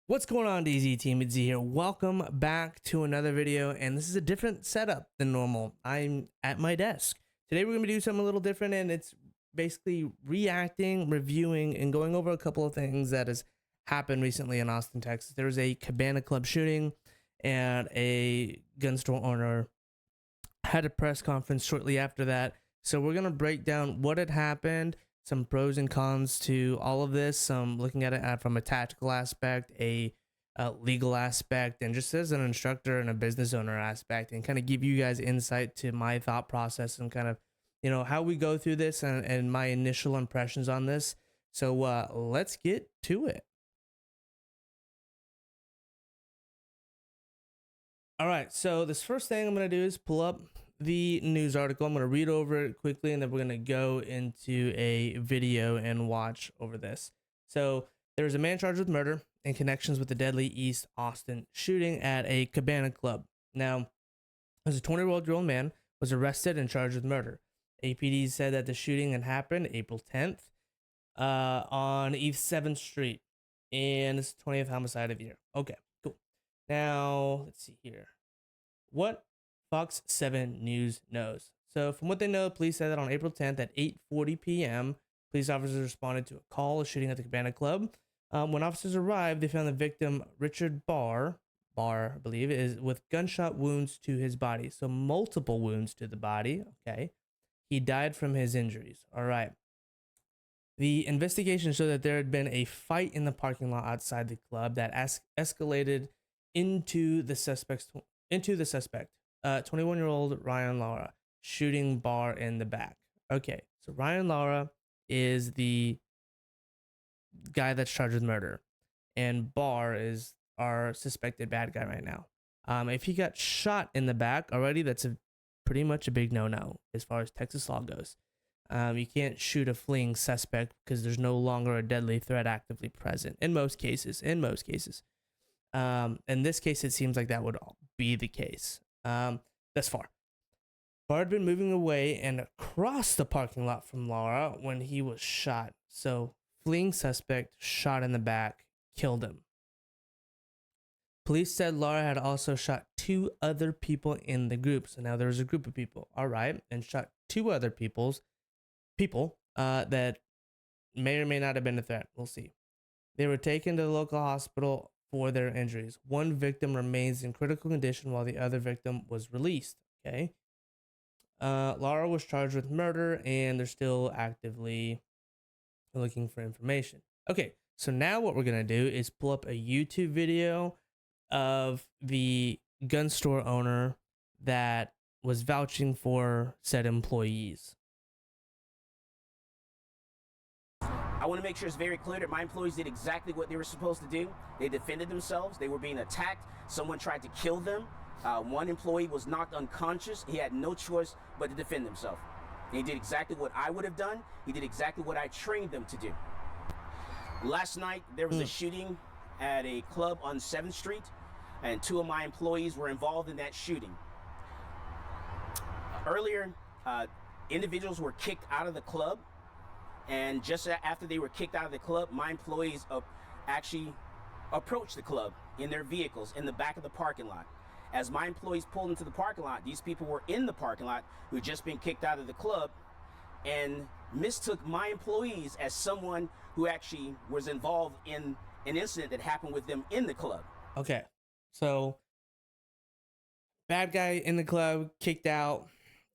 What's going on, DZ team? It's Z here. Welcome back to another video, and this is a different setup than normal. I'm at my desk. Today we're going to do something a little different, and it's basically reacting, reviewing, and going over a couple of things that has happened recently in Austin, Texas. There was a cabana club shooting, and a gun store owner had a press conference shortly after that. So we're going to break down what had happened, some pros and cons to all of this, some looking at it from a tactical aspect, a legal aspect, and just as an instructor and a business owner aspect, and kind of give you guys insight to my thought process and kind of, how we go through this and my initial impressions on this. So let's get to it. All right, so this first thing I'm going to do is pull up the news article. I'm going to read over it quickly, and then we're going to go into a video and watch over this. So there was a man charged with murder in connections with the deadly East Austin shooting at a cabana club. Now, as a 20-year-old man was arrested and charged with murder. APD said that the shooting had happened April 10th on East 7th Street, and it's the 20th homicide of the year. Okay, cool. Now, let's see here. What Fox 7 News knows. So from what they know, police said that on April 10th at 8:40 p.m., police officers responded to a call shooting at the cabana club. When officers arrived, they found the victim, Richard Barr, I believe, is with gunshot wounds to his body. So multiple wounds to the body. Okay. He died from his injuries. All right. The investigation showed that there had been a fight in the parking lot outside the club that escalated into the suspect, 21-year-old Ryan Lara, shooting Barr in the back. Okay, so Ryan Lara is the guy that's charged with murder, and Barr is our suspected bad guy right now. If he got shot in the back already, that's pretty much a big no-no as far as Texas law goes. You can't shoot a fleeing suspect because there's no longer a deadly threat actively present in most cases. In this case, it seems like that would be the case. Thus far, Barr had been moving away and across the parking lot from Lara when he was shot. So, fleeing suspect shot in the back, killed him. Police said Lara had also shot 2 other people in the group. So now there was a group of people, all right, and shot 2 other people that may or may not have been a threat. We'll see. They were taken to the local hospital for their injuries. One victim remains in critical condition while the other victim was released. Okay. Lara was charged with murder, and they're still actively looking for information. Okay, so now what we're gonna do is pull up a YouTube video of the gun store owner that was vouching for said employees. I want to make sure it's very clear that my employees did exactly what they were supposed to do. They defended themselves. They were being attacked. Someone tried to kill them. One employee was knocked unconscious. He had no choice but to defend himself. And he did exactly what I would have done. He did exactly what I trained them to do. Last night, there was a shooting at a club on 7th Street, and 2 of my employees were involved in that shooting. Earlier, individuals were kicked out of the club. And just after they were kicked out of the club, my employees actually approached the club in their vehicles in the back of the parking lot. As my employees pulled into the parking lot, these people were in the parking lot who had just been kicked out of the club and mistook my employees as someone who actually was involved in an incident that happened with them in the club. Okay, so bad guy in the club kicked out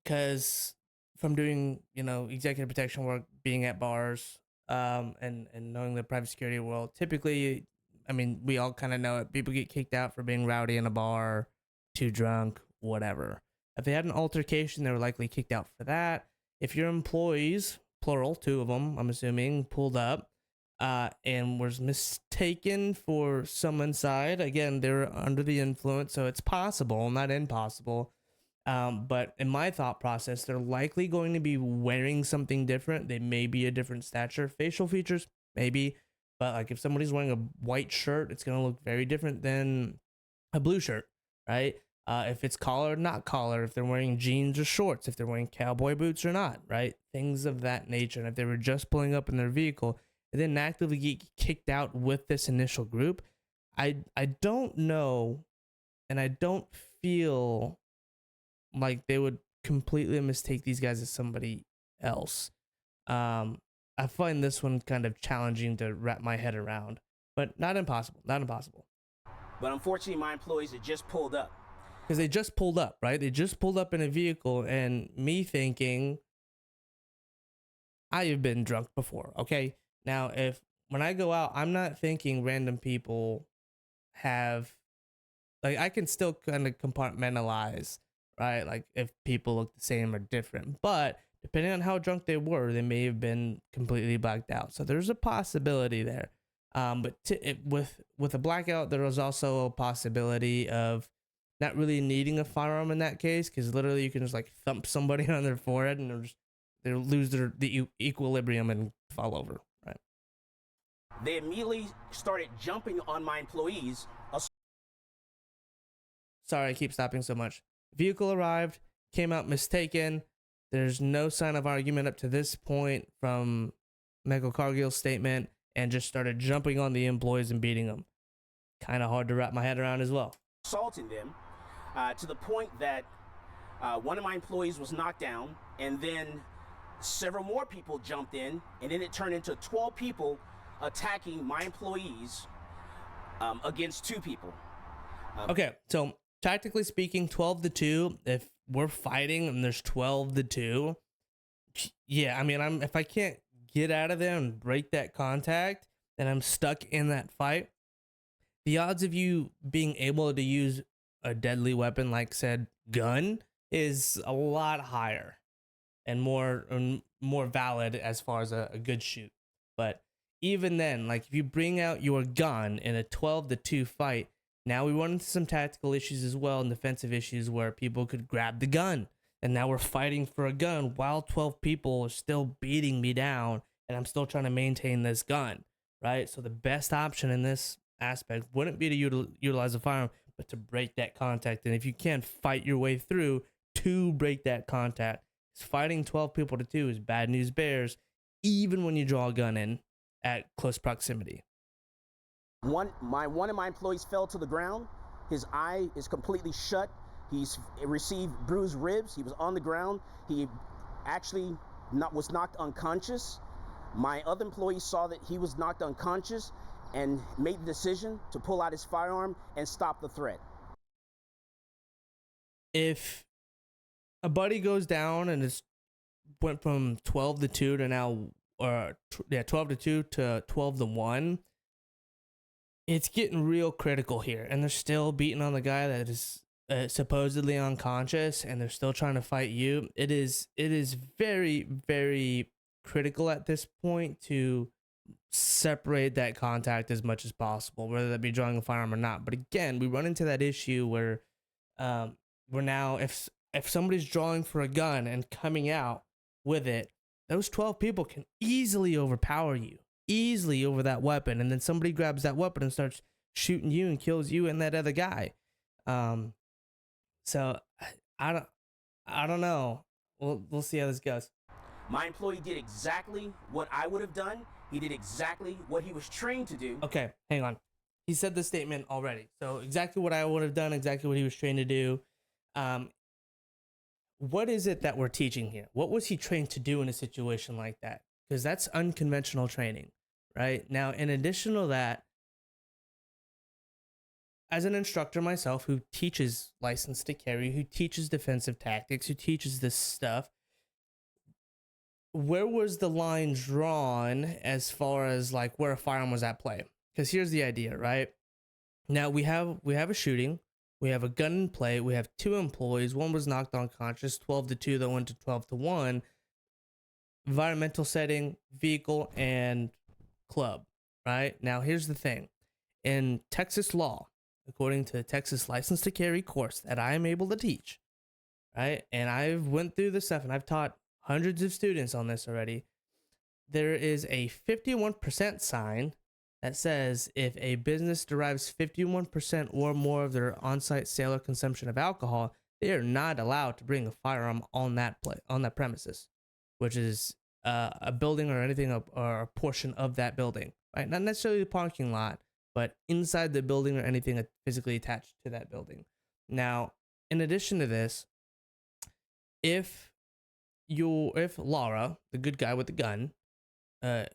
because from doing, executive protection work, being at bars, and knowing the private security world, typically, we all kind of know it. People get kicked out for being rowdy in a bar, too drunk, whatever. If they had an altercation, they were likely kicked out for that. If your employees, plural, 2 of them, I'm assuming, pulled up, and was mistaken for someone inside, again, they're under the influence, so it's possible, not impossible. But in my thought process, they're likely going to be wearing something different. They may be a different stature, facial features, maybe. But like if somebody's wearing a white shirt, it's going to look very different than a blue shirt, right? If it's collar or not collar, if they're wearing jeans or shorts, if they're wearing cowboy boots or not, right? Things of that nature. And if they were just pulling up in their vehicle and then actively get kicked out with this initial group, I don't know, and I don't feel like they would completely mistake these guys as somebody else. I find this one kind of challenging to wrap my head around, but not impossible. Not impossible. But unfortunately, my employees had just pulled up. Because they just pulled up, right? They just pulled up in a vehicle, and me thinking, I have been drunk before, okay? Now, if when I go out, I'm not thinking random people have, like, I can still kind of compartmentalize, right? Like, if people look the same or different, but depending on how drunk they were, they may have been completely blacked out. So there's a possibility there. But with a blackout, there was also a possibility of not really needing a firearm in that case, because literally you can just like thump somebody on their forehead and they'll lose the equilibrium and fall over. Right. They immediately started jumping on my employees. Sorry, I keep stopping so much. Vehicle arrived, came out mistaken. There's no sign of argument up to this point from Michael Cargill's statement, and just started jumping on the employees and beating them. Kind of hard to wrap my head around as well. Assaulting them to the point that one of my employees was knocked down, and then several more people jumped in, and then it turned into 12 people attacking my employees against 2 people. Okay, so tactically speaking, 12-2, if we're fighting and there's 12-2, yeah, I mean, if I can't get out of there and break that contact, then I'm stuck in that fight. The odds of you being able to use a deadly weapon like said gun is a lot higher and more valid as far as a good shoot. But even then, like if you bring out your gun in a 12-2 fight, now we run into some tactical issues as well and defensive issues where people could grab the gun. And now we're fighting for a gun while 12 people are still beating me down and I'm still trying to maintain this gun, right? So the best option in this aspect wouldn't be to utilize a firearm, but to break that contact. And if you can fight your way through to break that contact, fighting 12 people to 2 is bad news bears, even when you draw a gun in at close proximity. One of my employees fell to the ground. His eye is completely shut. He's received bruised ribs. He was on the ground. He actually was knocked unconscious. My other employee saw that he was knocked unconscious and made the decision to pull out his firearm and stop the threat. If a buddy goes down and it's went from 12-2 to now, 12-2 to 12-1, it's getting real critical here, and they're still beating on the guy that is supposedly unconscious, and they're still trying to fight you. It is very, very critical at this point to separate that contact as much as possible, whether that be drawing a firearm or not. But again, we run into that issue where we're now, if somebody's drawing for a gun and coming out with it, those 12 people can easily overpower you, easily over that weapon, and then somebody grabs that weapon and starts shooting you and kills you and that other guy. So I don't know. We'll see how this goes. My employee did exactly what I would have done. He did exactly what he was trained to do. Okay, hang on. He said the statement already. So exactly what I would have done, exactly what he was trained to do. What is it that we're teaching here? What was he trained to do in a situation like that? Because that's unconventional training, right? Now, in addition to that, as an instructor myself who teaches license to carry, who teaches defensive tactics, who teaches this stuff, where was the line drawn as far as like where a firearm was at play? Because here's the idea, right? Now we have a shooting, we have a gun in play, we have 2 employees, one was knocked unconscious, 12-2 that went to 12-1. Environmental setting, vehicle, and club, right? Now here's the thing. In Texas law, according to the Texas license to carry course that I am able to teach, right? And I've went through this stuff and I've taught hundreds of students on this already. There is a 51% sign that says if a business derives 51% or more of their on-site sale or consumption of alcohol, they are not allowed to bring a firearm on that premises, which is a building or anything or a portion of that building, right? Not necessarily the parking lot, but inside the building or anything physically attached to that building. Now, in addition to this, if Laura, the good guy with the gun, quote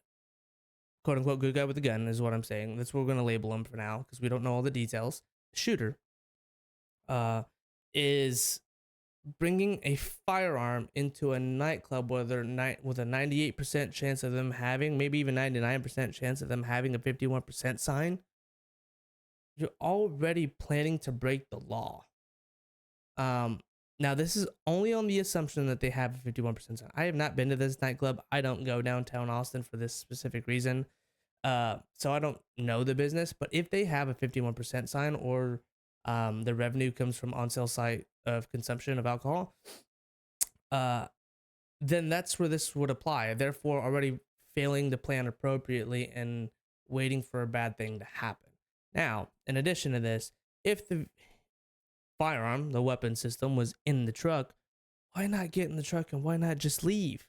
unquote good guy with the gun is what I'm saying. That's what we're gonna label him for now because we don't know all the details. The shooter, is bringing a firearm into a nightclub with a 98% chance of them having, maybe even 99% chance of them having a 51% sign. You're already planning to break the law. Now this is only on the assumption that they have a 51% sign. I have not been to this nightclub. I don't go downtown Austin for this specific reason. So I don't know the business, but if they have a 51% sign, or the revenue comes from on-sale site of consumption of alcohol, then that's where this would apply. Therefore, already failing to plan appropriately and waiting for a bad thing to happen. Now, in addition to this, if the firearm, the weapon system, was in the truck, why not get in the truck and why not just leave?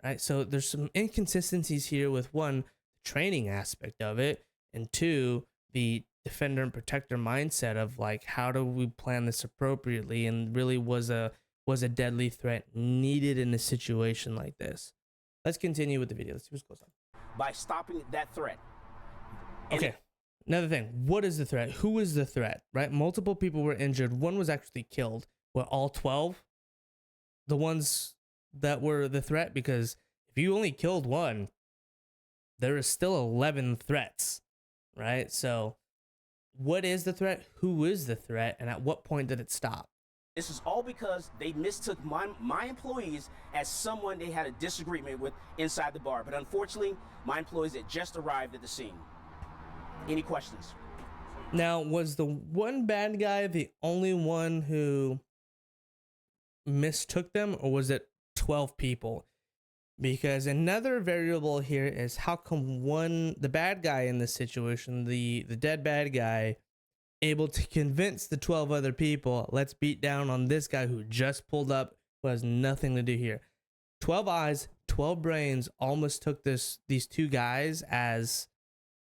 Right? So there's some inconsistencies here with, one, the training aspect of it, and two, the defender and protector mindset of like, how do we plan this appropriately, and really was a deadly threat needed in a situation like this. Let's continue with the video. Let's see what goes on. By stopping that threat. Okay. Another thing, what is the threat? Who is the threat, right? Multiple people were injured. One was actually killed. Were all 12 the ones that were the threat? Because if you only killed one, there is still 11 threats, right? So what is the threat? Who is the threat? And at what point did it stop? This is all because they mistook my employees as someone they had a disagreement with inside the bar. But unfortunately, my employees had just arrived at the scene. Any questions? Now, was the one bad guy the only one who mistook them, or was it 12 people? Because another variable here is, how come the bad guy in this situation, the dead bad guy, able to convince the 12 other people, let's beat down on this guy who just pulled up, who has nothing to do here. 12 eyes, 12 brains almost took these two guys as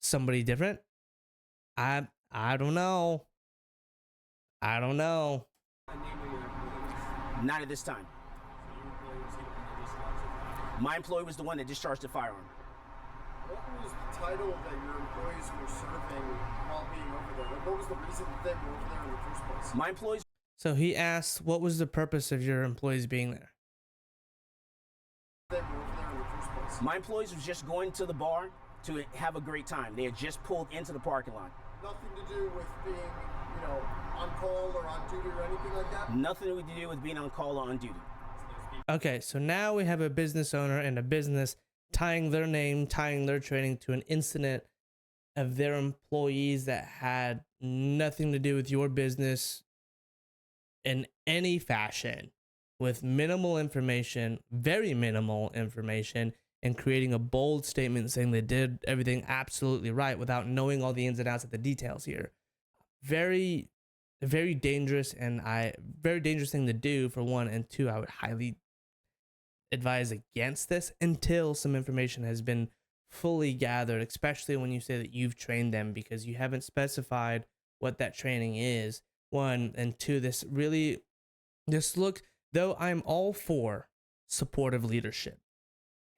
somebody different. I don't know. I don't know. Not at this time. My employee was the one that discharged the firearm. What was the title that your employees were serving while being over there? Like, what was the reason that they were over there in the first place? My employees. So he asked, what was the purpose of your employees being there? They were over there in the first place. My employees was just going to the bar to have a great time. They had just pulled into the parking lot. Nothing to do with being, on call or on duty or anything like that? Nothing to do with being on call or on duty. Okay, so now we have a business owner and a business tying their name, tying their training to an incident of their employees that had nothing to do with your business in any fashion, with minimal information, very minimal information, and creating a bold statement saying they did everything absolutely right without knowing all the ins and outs of the details here. Very, very dangerous, and very dangerous thing to do, for one, and two, I would highly advise against this until some information has been fully gathered, especially when you say that you've trained them, because you haven't specified what that training is, one, and two, though I'm all for supportive leadership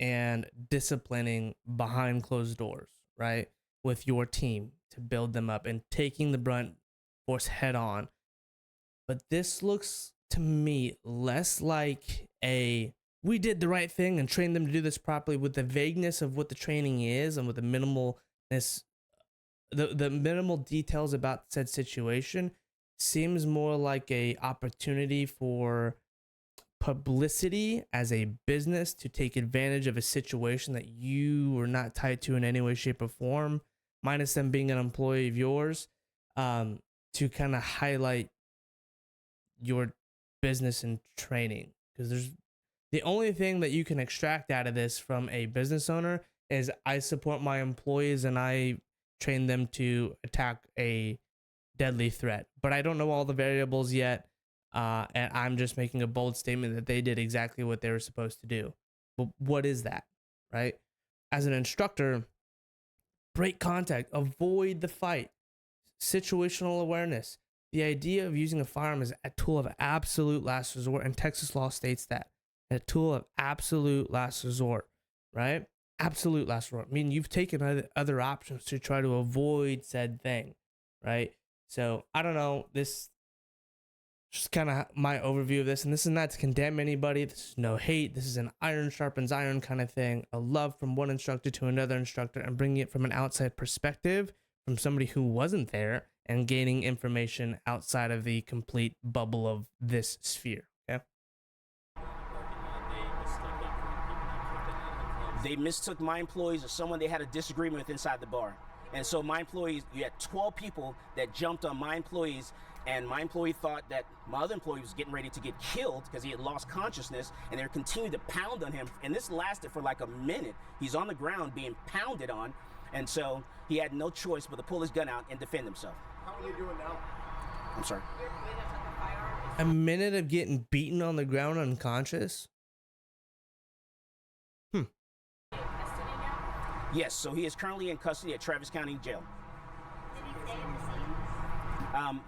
and disciplining behind closed doors, right, with your team to build them up and taking the brunt force head on, but this looks to me less like we did the right thing and trained them to do this properly, with the vagueness of what the training is and with the minimalness, the minimal details about said situation. Seems more like a opportunity for publicity as a business to take advantage of a situation that you were not tied to in any way, shape, or form, minus them being an employee of yours, to kind of highlight your business and training. Because the only thing that you can extract out of this from a business owner is, I support my employees and I train them to attack a deadly threat, but I don't know all the variables yet, and I'm just making a bold statement that they did exactly what they were supposed to do. But what is that, right? As an instructor, break contact, avoid the fight, situational awareness. The idea of using a firearm is a tool of absolute last resort, and Texas law states that a tool of absolute last resort, right? Absolute last resort. I mean, you've taken other options to try to avoid said thing, right? So I don't know. This just kind of my overview of this, and this is not to condemn anybody. This is no hate. This is an iron sharpens iron kind of thing, a love from one instructor to another instructor, and bringing it from an outside perspective from somebody who wasn't there and gaining information outside of the complete bubble of this sphere. Yeah. They mistook my employees as someone they had a disagreement with inside the bar. And so my employees, you had 12 people that jumped on my employees, and my employee thought that my other employee was getting ready to get killed because he had lost consciousness, and they continued to pound on him. And this lasted for like a minute. He's on the ground being pounded on, and so he had no choice but to pull his gun out and defend himself. How are you doing now? I'm sorry. A minute of getting beaten on the ground unconscious? Yes, so he is currently in custody at Travis County Jail. Did he stay in the scene?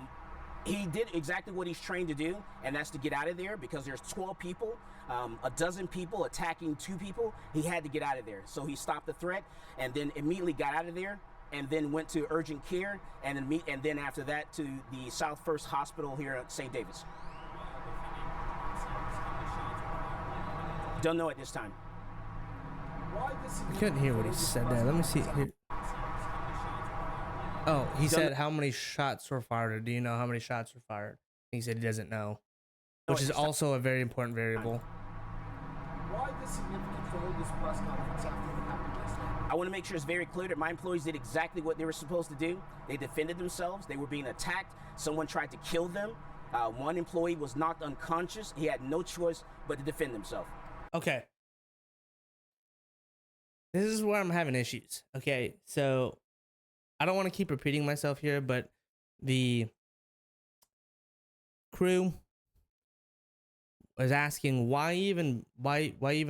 He did exactly what he's trained to do, and that's to get out of there because there's 12 people, a dozen people attacking 2 people. He had to get out of there. So he stopped the threat and then immediately got out of there and then went to urgent care and then after that to the South First Hospital here at St. David's. Don't know at this time. I couldn't hear what he said there. Let me see here. Oh, he said how many shots were fired. Do you know how many shots were fired? He said he doesn't know, which is also a very important variable. Why the significance to hold this press conference after what happened yesterday? I want to make sure it's very clear that my employees did exactly what they were supposed to do. They defended themselves. They were being attacked. Someone tried to kill them. One employee was knocked unconscious. He had no choice but to defend himself. Okay. This is where I'm having issues. Okay, so I don't want to keep repeating myself here, but the crew was asking why even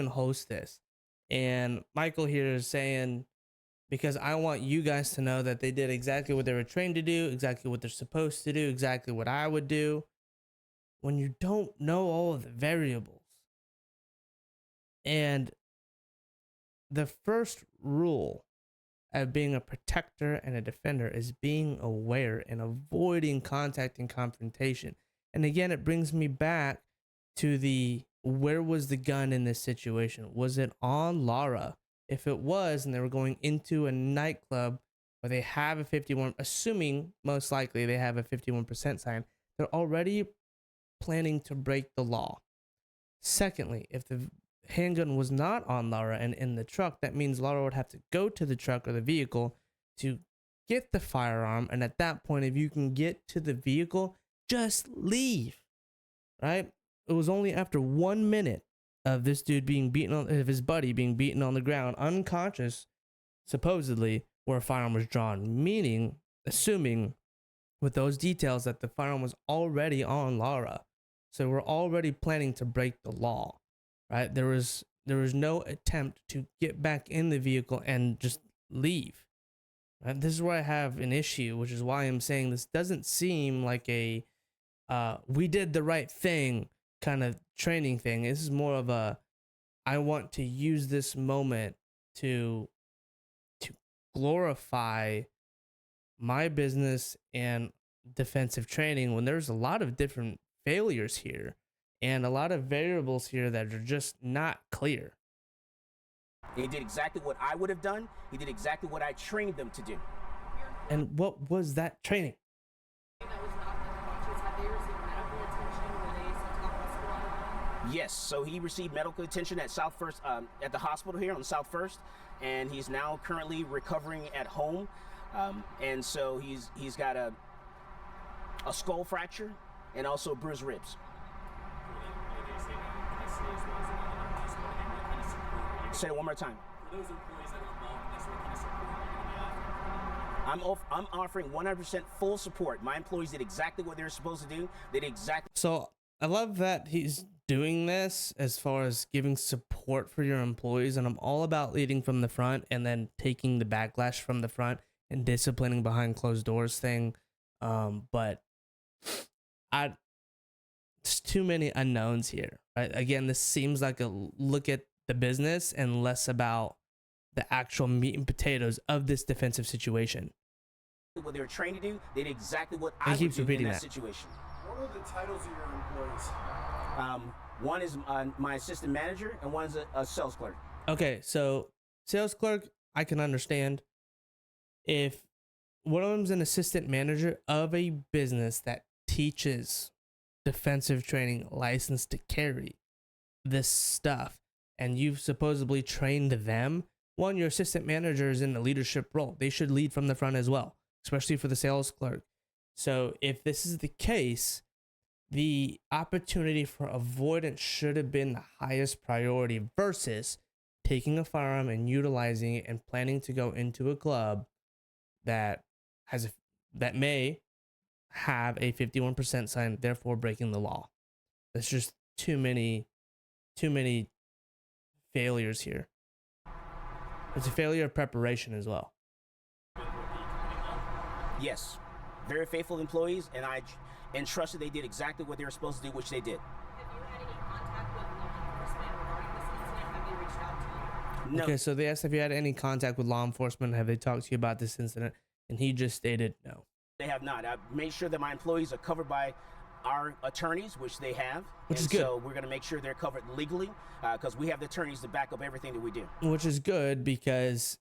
host this, and Michael here is saying because I want you guys to know that they did exactly what they were trained to do, exactly what they're supposed to do, exactly what I would do. When you don't know all of the variables, and the first rule of being a protector and a defender is being aware and avoiding contact and confrontation. And again, it brings me back to where was the gun in this situation? Was it on Laura? If it was, and they were going into a nightclub where they have a 51, assuming most likely they have a 51% sign, they're already planning to break the law. Secondly, if the handgun was not on Laura and in the truck, that means Laura would have to go to the truck or the vehicle to get the firearm, and at that point, if you can get to the vehicle, just leave, right? It was only after 1 minute of this dude being beaten on, of his buddy being beaten on the ground unconscious, supposedly, where a firearm was drawn, meaning, assuming with those details that the firearm was already on Laura, so we're already planning to break the law. Right, there was no attempt to get back in the vehicle and just leave. Right? This is where I have an issue, which is why I'm saying this doesn't seem like a we did the right thing kind of training thing. This is more of a I want to use this moment to glorify my business and defensive training when there's a lot of different failures here. And a lot of variables here that are just not clear. He did exactly what I would have done. He did exactly what I trained them to do. And what was that training? That was not unconscious. Have they received medical attention when they sent to the hospital? Yes, so he received medical attention at South First, at the hospital here on South First, and he's now currently recovering at home. And so he's got a skull fracture and also bruised ribs. Say it one more time. For those employees that are involved in this, what kind of support are you giving? I'm offering 100% full support. My employees did exactly what they were supposed to do. They did exactly. So I love that he's doing this as far as giving support for your employees, and I'm all about leading from the front and then taking the backlash from the front and disciplining behind closed doors thing. But there's too many unknowns here, right? Again, this seems like a look at the business and less about the actual meat and potatoes of this defensive situation. What they were trained to do, they did exactly what He I would keeps do in repeating that that. situation. What are the titles of your employees? One is my assistant manager, and one is a sales clerk. Okay, so sales clerk, I can understand. If one of them's an assistant manager of a business that teaches defensive training, licensed to carry this stuff, and you've supposedly trained them, one, your assistant manager is in a leadership role. They should lead from the front as well, especially for the sales clerk. So if this is the case, the opportunity for avoidance should have been the highest priority versus taking a firearm and utilizing it and planning to go into a club that may have a 51% sign, therefore breaking the law. There's just too many failures here. It's a failure of preparation as well. Yes, very faithful employees, and I entrusted they did exactly what they were supposed to do, which they did. Have you had any contact with law enforcement regarding this incident? Have they reached out to you? No. Okay, so they asked if you had any contact with law enforcement. Have they talked to you about this incident? And he just stated no. They have not. I've made sure that my employees are covered by our attorneys, which they have. Which is and good. So we're going to make sure they're covered legally because we have the attorneys to back up everything that we do. Which is good, because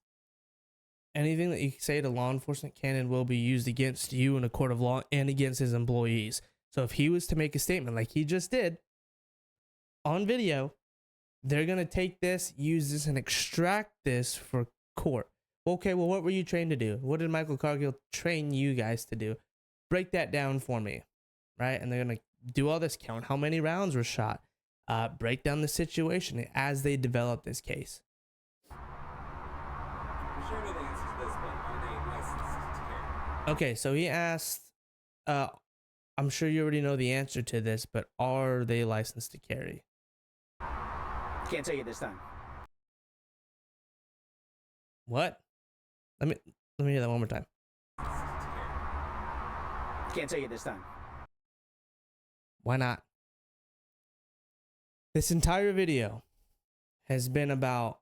anything that you say to law enforcement can and will be used against you in a court of law and against his employees. So if he was to make a statement like he just did on video, they're going to take this, use this, and extract this for court. Okay, well, what were you trained to do? What did Michael Cargill train you guys to do? Break that down for me, right? And they're going to do all this, count how many rounds were shot, break down the situation as they develop this case. I'm sure I know the answer to this, but are they licensed to carry? Okay, so he asked, I'm sure you already know the answer to this, but are they licensed to carry? Can't tell you this time. What? Let me hear that one more time. Can't tell you this time. Why not? This entire video has been about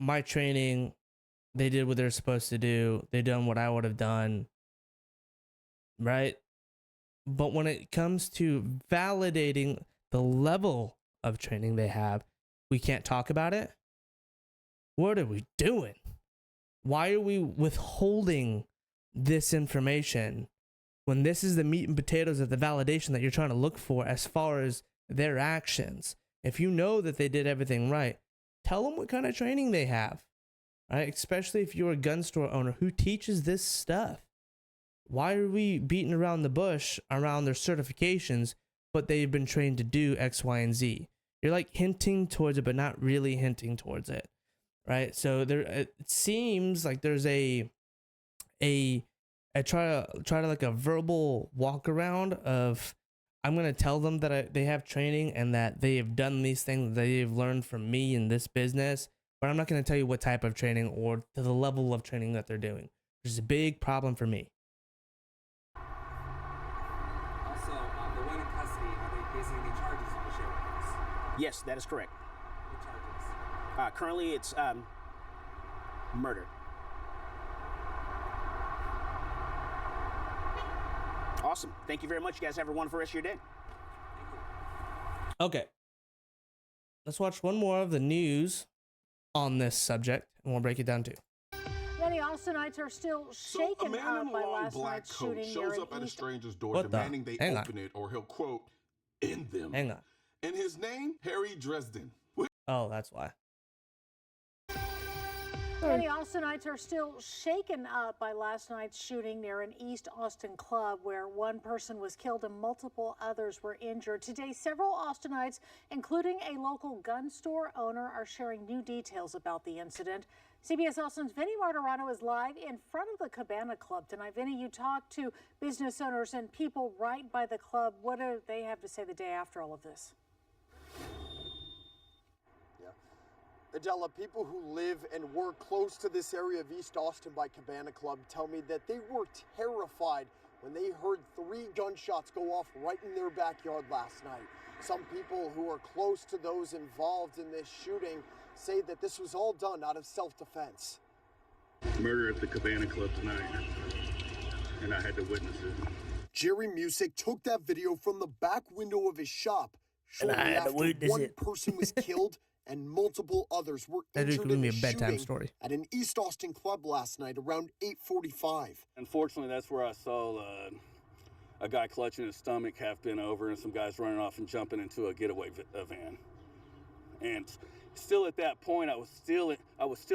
my training. They did what they're supposed to do. They done what I would have done. Right? But when it comes to validating the level of training they have, we can't talk about it. What are we doing? Why are we withholding this information when this is the meat and potatoes of the validation that you're trying to look for as far as their actions? If you know that they did everything right, tell them what kind of training they have, right? Especially if you're a gun store owner who teaches this stuff. Why are we beating around the bush around their certifications, but they've been trained to do X, Y, and Z? You're like hinting towards it, but not really hinting towards it, right? So there, it seems like there's a try to like a verbal walk around of, I'm gonna tell them that they have training and that they have done these things that they've learned from me in this business, but I'm not gonna tell you what type of training or to the level of training that they're doing, which is a big problem for me. Also, the one in custody, are they facing any charges you can share with us? Yes, that is correct. What charges? Currently, it's murder. Awesome. Thank you very much. You guys have a wonderful rest of your day. Okay, let's watch one more of the news on this subject, and we'll break it down too. Many Austinites are still shaken So a man up in a by long last black night's coat shooting shows near up at an a East. stranger's door What the? demanding they Hang on. open it or he'll, quote, end them. Hang on. And his name, Harry Dresden. Oh, that's why. Many Austinites are still shaken up by last night's shooting near an East Austin club where one person was killed and multiple others were injured. Today, several Austinites, including a local gun store owner, are sharing new details about the incident. CBS Austin's Vinny Martirano is live in front of the Cabana Club tonight. Vinny, you talked to business owners and people right by the club. What do they have to say the day after all of this? Adela, people who live and work close to this area of East Austin by Cabana Club tell me that they were terrified when they heard 3 gunshots go off right in their backyard last night. Some people who are close to those involved in this shooting say that this was all done out of self-defense. Murder at the Cabana Club tonight, and I had to witness it. Jerry Music took that video from the back window of his shop. Shortly I had to after witness one it. person was killed and multiple others were That dude injured could in be a a bedtime shooting story. at an East Austin club last night around 8:45. Unfortunately, that's where I saw a guy clutching his stomach, half bent over, and some guys running off and jumping into a getaway van. And still at that point, I was still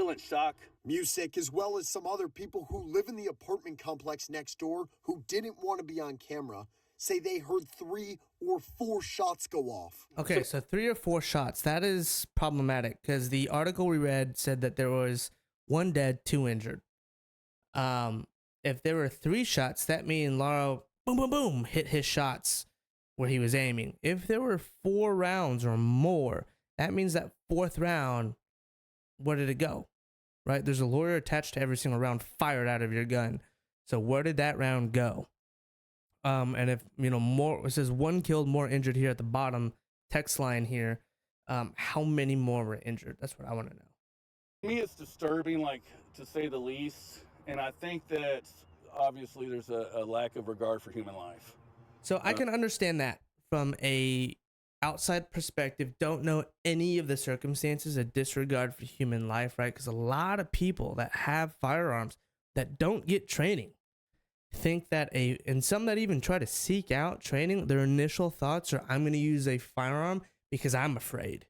in shock. Music, as well as some other people who live in the apartment complex next door who didn't want to be on camera, say they heard 3 or 4 shots go off. Okay, so 3 or 4 shots. That is problematic because the article we read said that there was 1 dead, 2 injured. If there were 3 shots, that means Lauro, boom, boom, boom, hit his shots where he was aiming. If there were 4 rounds or more, that means that 4th round, where did it go? Right? There's a lawyer attached to every single round fired out of your gun. So where did that round go? And if, you know, more, it says 1 killed, more injured here at the bottom text line here. How many more were injured? That's what I want to know. To me, it's disturbing, like, to say the least. And I think that obviously there's a lack of regard for human life. So I can understand that from a outside perspective, don't know any of the circumstances, a disregard for human life, right? Because a lot of people that have firearms that don't get training think that and some that even try to seek out training, their initial thoughts are, I'm going to use a firearm because I'm afraid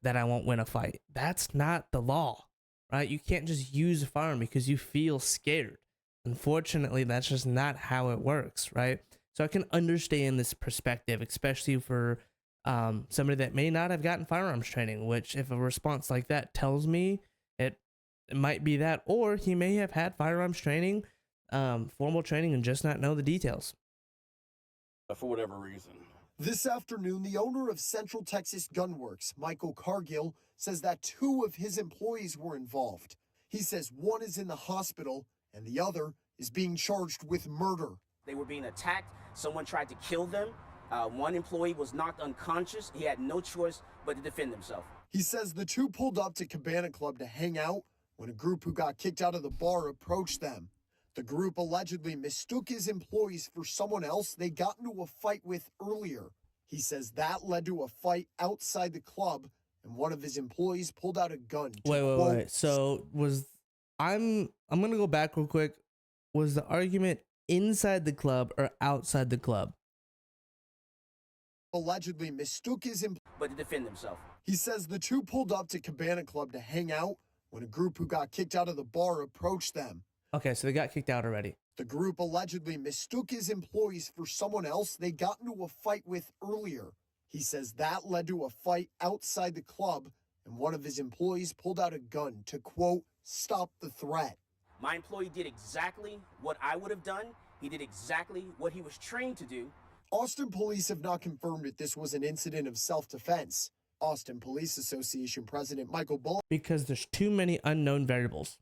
that I won't win a fight. That's not the law, right? You can't just use a firearm because you feel scared. Unfortunately, that's just not how it works, right? So I can understand this perspective, especially for somebody that may not have gotten firearms training, which if a response like that tells me it might be that, or he may have had firearms training, formal training, and just not know the details. For whatever reason. This afternoon, the owner of Central Texas Gunworks, Michael Cargill, says that 2 of his employees were involved. He says 1 is in the hospital and the other is being charged with murder. They were being attacked. Someone tried to kill them. 1 employee was knocked unconscious. He had no choice but to defend himself. He says the 2 pulled up to Cabana Club to hang out when a group who got kicked out of the bar approached them. The group allegedly mistook his employees for someone else they got into a fight with earlier. He says that led to a fight outside the club, and one of his employees pulled out a gun. Wait. So I'm going to go back real quick. Was the argument inside the club or outside the club? Allegedly mistook his but to defend himself. He says the 2 pulled up to Cabana Club to hang out when a group who got kicked out of the bar approached them. Okay, so they got kicked out already. The group allegedly mistook his employees for someone else they got into a fight with earlier. He says that led to a fight outside the club, and one of his employees pulled out a gun to, quote, stop the threat. My employee did exactly what I would have done. He did exactly what he was trained to do. Austin police have not confirmed that this was an incident of self-defense. Austin Police Association President Michael Bull, because there's too many unknown variables,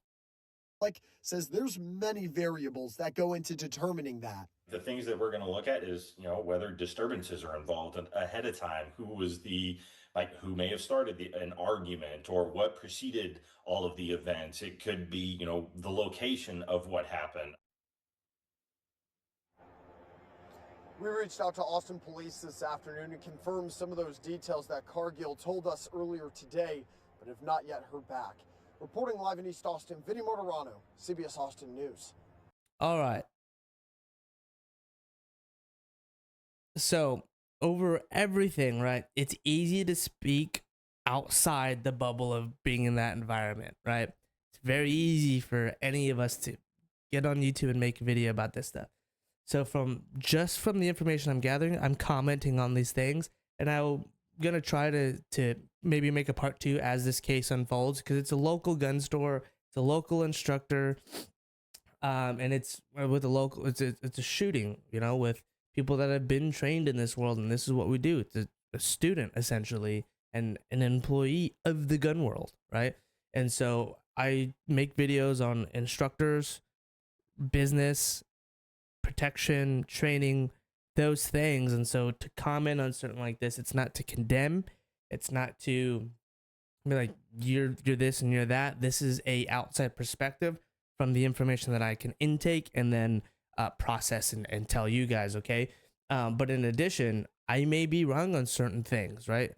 says there's many variables that go into determining that. The things that we're going to look at is, you know, whether disturbances are involved ahead of time, who was who may have started an argument, or what preceded all of the events. It could be, you know, the location of what happened. We reached out to Austin Police this afternoon and confirmed some of those details that Cargill told us earlier today, but have not yet heard back. Reporting live in East Austin, Vinny Martirano, CBS Austin News. All right. So over everything, right? It's easy to speak outside the bubble of being in that environment, right? It's very easy for any of us to get on YouTube and make a video about this stuff. So from the information I'm gathering, I'm commenting on these things, and I'm gonna try to maybe make a part 2 as this case unfolds, because it's a local gun store, it's a local instructor, and it's with a local. It's a shooting, you know, with people that have been trained in this world, and this is what we do. It's a student essentially, and an employee of the gun world, right? And so I make videos on instructors, business, protection, training, those things. And so to comment on something like this, it's not to condemn, it's not to be like you're this and you're that. This is a outside perspective from the information that I can intake and then process and tell you guys, okay? But in addition, I may be wrong on certain things, right?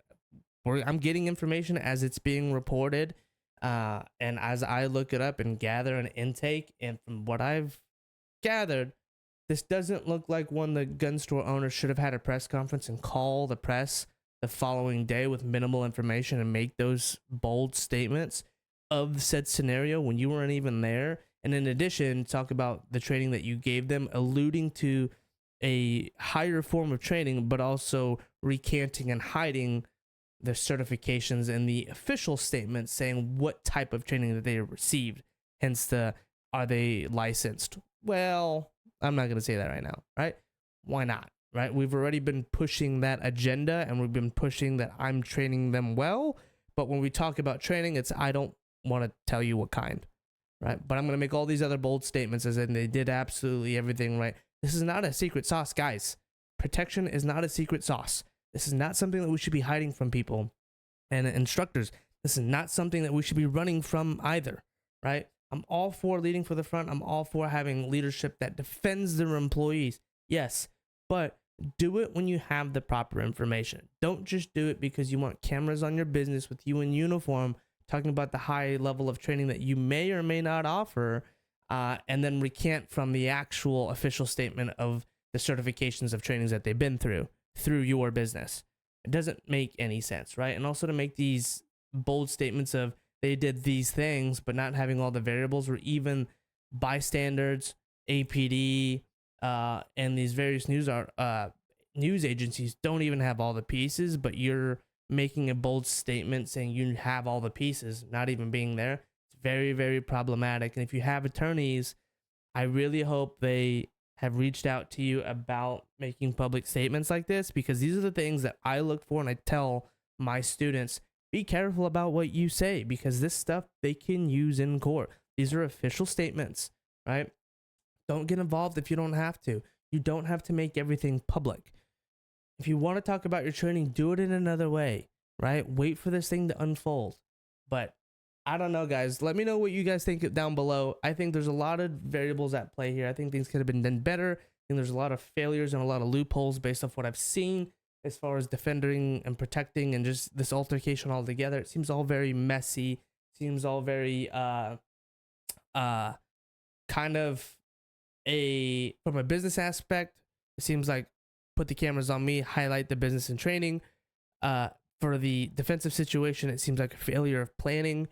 I'm getting information as it's being reported, and as I look it up and gather an intake, and from what I've gathered, this doesn't look like one the gun store owner should have had a press conference and call the press the following day with minimal information and make those bold statements of said scenario when you weren't even there. And in addition, talk about the training that you gave them, alluding to a higher form of training, but also recanting and hiding their certifications and the official statement saying what type of training that they received. Hence are they licensed? Well, I'm not going to say that right now, right? Why not, right? We've already been pushing that agenda, and we've been pushing that I'm training them well. But when we talk about training, I don't want to tell you what kind, right? But I'm going to make all these other bold statements as in they did absolutely everything right. This is not a secret sauce, guys. Protection is not a secret sauce. This is not something that we should be hiding from people and instructors. This is not something that we should be running from either, right? I'm all for leading for the front. I'm all for having leadership that defends their employees. Yes, but do it when you have the proper information. Don't just do it because you want cameras on your business with you in uniform talking about the high level of training that you may or may not offer, and then recant from the actual official statement of the certifications of trainings that they've been through your business. It doesn't make any sense, right? And also to make these bold statements of they did these things, but not having all the variables, or even bystanders, APD, and these various news agencies don't even have all the pieces, but you're making a bold statement saying you have all the pieces, not even being there. It's very, very problematic. And if you have attorneys, I really hope they have reached out to you about making public statements like this, because these are the things that I look for, and I tell my students, be careful about what you say, because this stuff they can use in court. These are official statements, right? Don't get involved if you don't have to. You don't have to make everything public. If you want to talk about your training, do it in another way, right? Wait for this thing to unfold. But I don't know, guys. Let me know what you guys think down below. I think there's a lot of variables at play here. I think things could have been done better. I think there's a lot of failures and a lot of loopholes based off what I've seen as far as defending and protecting and just this altercation altogether. It seems all very messy. Seems all very kind of from a business aspect, it seems like put the cameras on me, highlight the business and training. For the defensive situation, it seems like a failure of planning,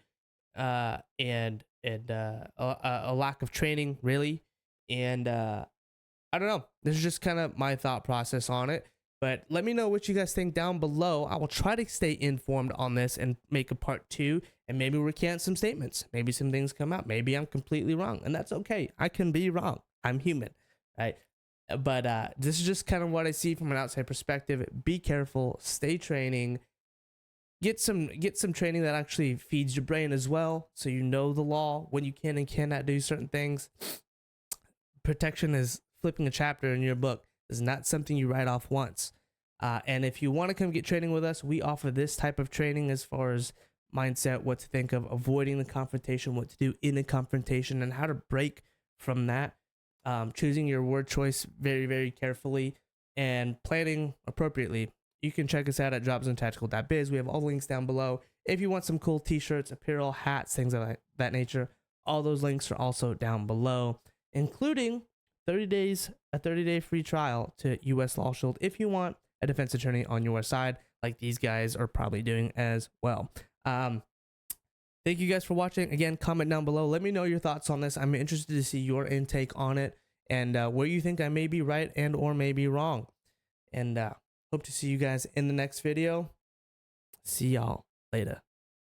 and a lack of training, really. And I don't know. This is just kind of my thought process on it. But let me know what you guys think down below. I will try to stay informed on this and make a part 2 and maybe recant some statements. Maybe some things come out. Maybe I'm completely wrong, and that's okay. I can be wrong. I'm human, right? But this is just kind of what I see from an outside perspective. Be careful. Stay training. Get some training that actually feeds your brain as well, so you know the law, when you can and cannot do certain things. Protection is flipping a chapter in your book. It's not something you write off once. And if you want to come get training with us, we offer this type of training as far as mindset, what to think of, avoiding the confrontation, what to do in a confrontation, and how to break from that. Choosing your word choice very, very carefully and planning appropriately. You can check us out at dropzonetactical.biz. We have all the links down below. If you want some cool t-shirts, apparel, hats, things of that nature, all those links are also down below, including a 30-day free trial to US Law Shield if you want a defense attorney on your side, like these guys are probably doing as well. thank you guys for watching. Again, comment down below. Let me know your thoughts on this. I'm interested to see your intake on it and where you think I may be right and or may be wrong. And hope to see you guys in the next video. See y'all later.